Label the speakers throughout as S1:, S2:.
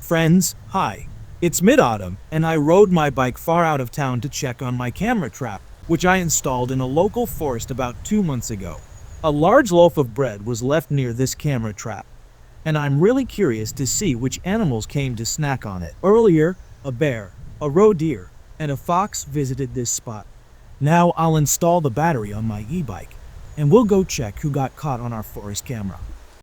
S1: Friends, hi. It's mid-autumn, and I rode my bike far out of town to check on my camera trap, which I installed in a local forest about 2 months ago. A large loaf of bread was left near this camera trap, and I'm really curious to see which animals came to snack on it. Earlier, a bear, a roe deer, and a fox visited this spot. Now I'll install the battery on my e-bike, and we'll go check who got caught on our forest camera.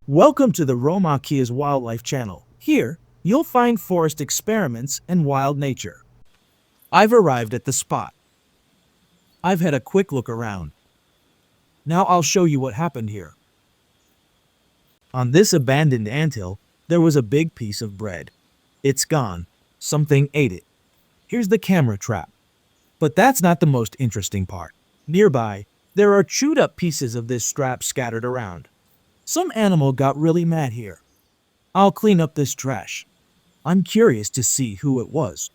S1: Welcome to the Roma Kia's Wildlife Channel. Here, you'll find forest experiments and wild nature. I've arrived at the spot. I've had a quick look around. Now I'll show you what happened here. On this abandoned anthill, there was a big piece of bread. It's gone. Something ate it. Here's the camera trap. But that's not the most interesting part. Nearby, there are chewed up pieces of this strap scattered around. Some animal got really mad here. I'll clean up this trash. I'm curious to see who it was.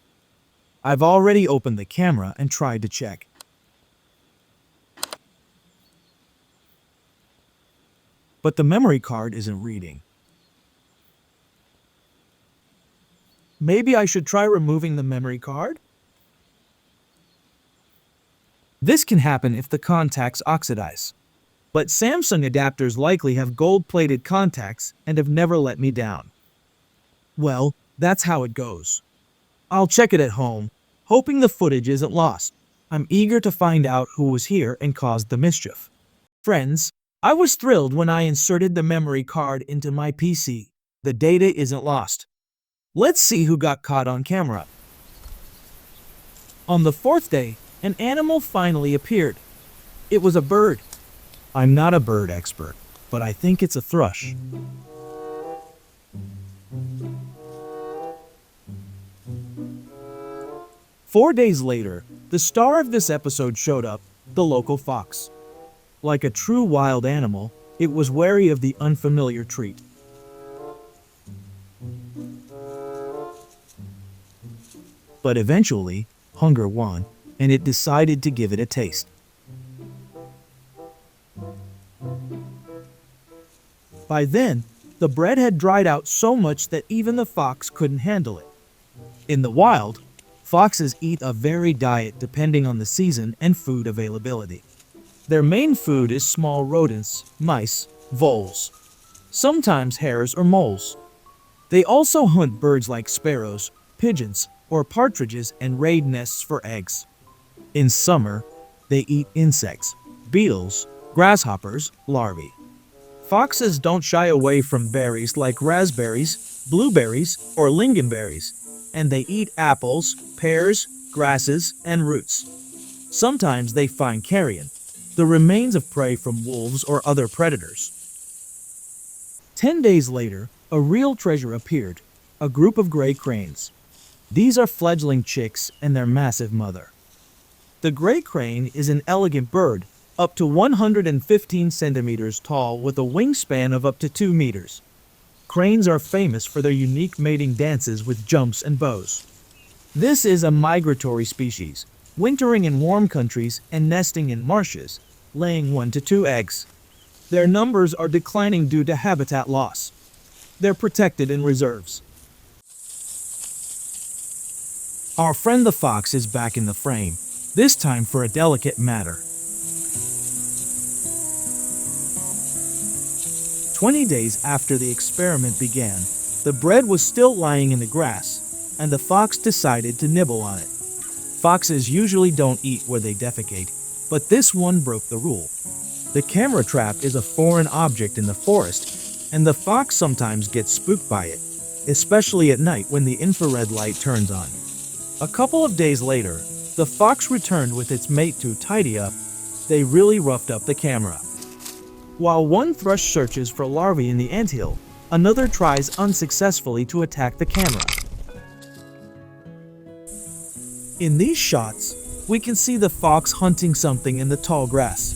S1: I've already opened the camera and tried to check. But the memory card isn't reading. Maybe I should try removing the memory card? This can happen if the contacts oxidize. But Samsung adapters likely have gold-plated contacts and have never let me down. Well, that's how it goes. I'll check it at home, hoping the footage isn't lost. I'm eager to find out who was here and caused the mischief. Friends, I was thrilled when I inserted the memory card into my PC. The data isn't lost. Let's see who got caught on camera. On the fourth day, an animal finally appeared. It was a bird. I'm not a bird expert, but I think it's a thrush. Four days later, the star of this episode showed up, the local fox. Like a true wild animal, it was wary of the unfamiliar treat. But eventually, hunger won, and it decided to give it a taste. By then, the bread had dried out so much that even the fox couldn't handle it. In the wild, foxes eat a varied diet depending on the season and food availability. Their main food is small rodents, mice, voles, sometimes hares or moles. They also hunt birds like sparrows, pigeons, or partridges and raid nests for eggs. In summer, they eat insects, beetles, grasshoppers, larvae. Foxes don't shy away from berries like raspberries, blueberries, or lingonberries, and they eat apples, pears, grasses, and roots. Sometimes they find carrion, the remains of prey from wolves or other predators. 10 days later, a real treasure appeared, a group of gray cranes. These are fledgling chicks and their massive mother. The gray crane is an elegant bird, up to 115 centimeters tall with a wingspan of up to 2 meters. Cranes are famous for their unique mating dances with jumps and bows. This is a migratory species, wintering in warm countries and nesting in marshes, laying 1 to 2 eggs. Their numbers are declining due to habitat loss. They're protected in reserves. Our friend the fox is back in the frame, this time for a delicate matter. 20 days after the experiment began, the bread was still lying in the grass, and the fox decided to nibble on it. Foxes usually don't eat where they defecate, but this one broke the rule. The camera trap is a foreign object in the forest, and the fox sometimes gets spooked by it, especially at night when the infrared light turns on. A couple of days later, the fox returned with its mate to tidy up. They really roughed up the camera. While one thrush searches for larvae in the anthill, another tries unsuccessfully to attack the camera. In these shots, we can see the fox hunting something in the tall grass.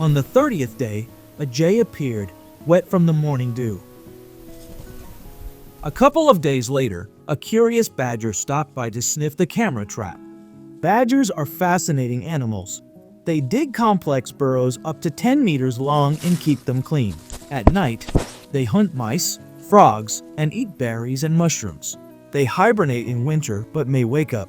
S1: On the 30th day, a jay appeared, wet from the morning dew. A couple of days later, a curious badger stopped by to sniff the camera trap. Badgers are fascinating animals. They dig complex burrows up to 10 meters long and keep them clean. At night, they hunt mice, frogs, and eat berries and mushrooms. They hibernate in winter but may wake up.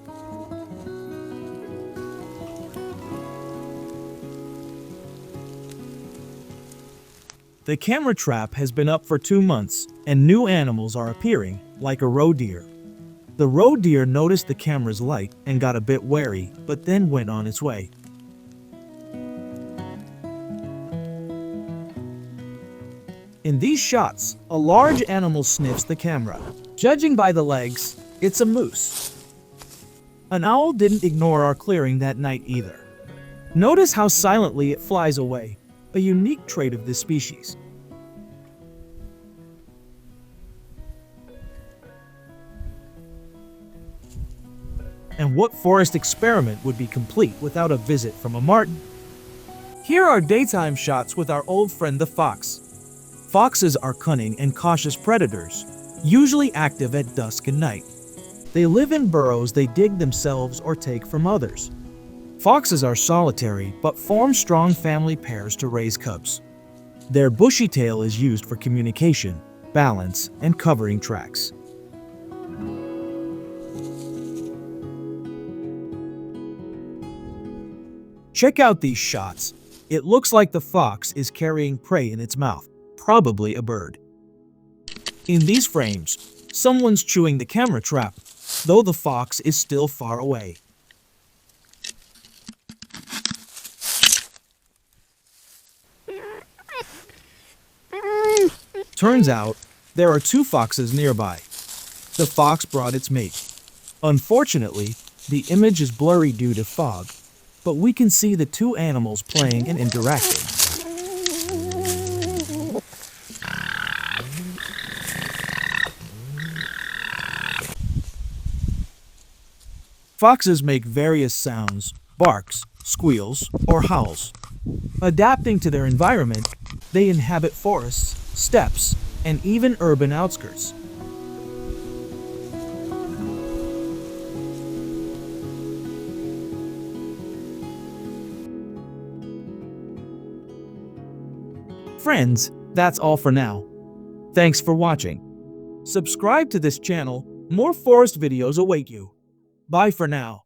S1: The camera trap has been up for 2 months, and new animals are appearing, like a roe deer. The roe deer noticed the camera's light and got a bit wary, but then went on its way. In these shots, a large animal sniffs the camera. Judging by the legs, it's a moose. An owl didn't ignore our clearing that night either. Notice how silently it flies away, a unique trait of this species. And what forest experiment would be complete without a visit from a marten? Here are daytime shots with our old friend the fox. Foxes are cunning and cautious predators, usually active at dusk and night. They live in burrows they dig themselves or take from others. Foxes are solitary but form strong family pairs to raise cubs. Their bushy tail is used for communication, balance, and covering tracks. Check out these shots. It looks like the fox is carrying prey in its mouth, probably a bird. In these frames, someone's chewing the camera trap, though the fox is still far away. Turns out, there are 2 foxes nearby. The fox brought its mate. Unfortunately, the image is blurry due to fog, but we can see the 2 animals playing and interacting. Foxes make various sounds, barks, squeals, or howls. Adapting to their environment, they inhabit forests, steppes, and even urban outskirts. Friends, that's all for now. Thanks for watching. Subscribe to this channel, more forest videos await you. Bye for now.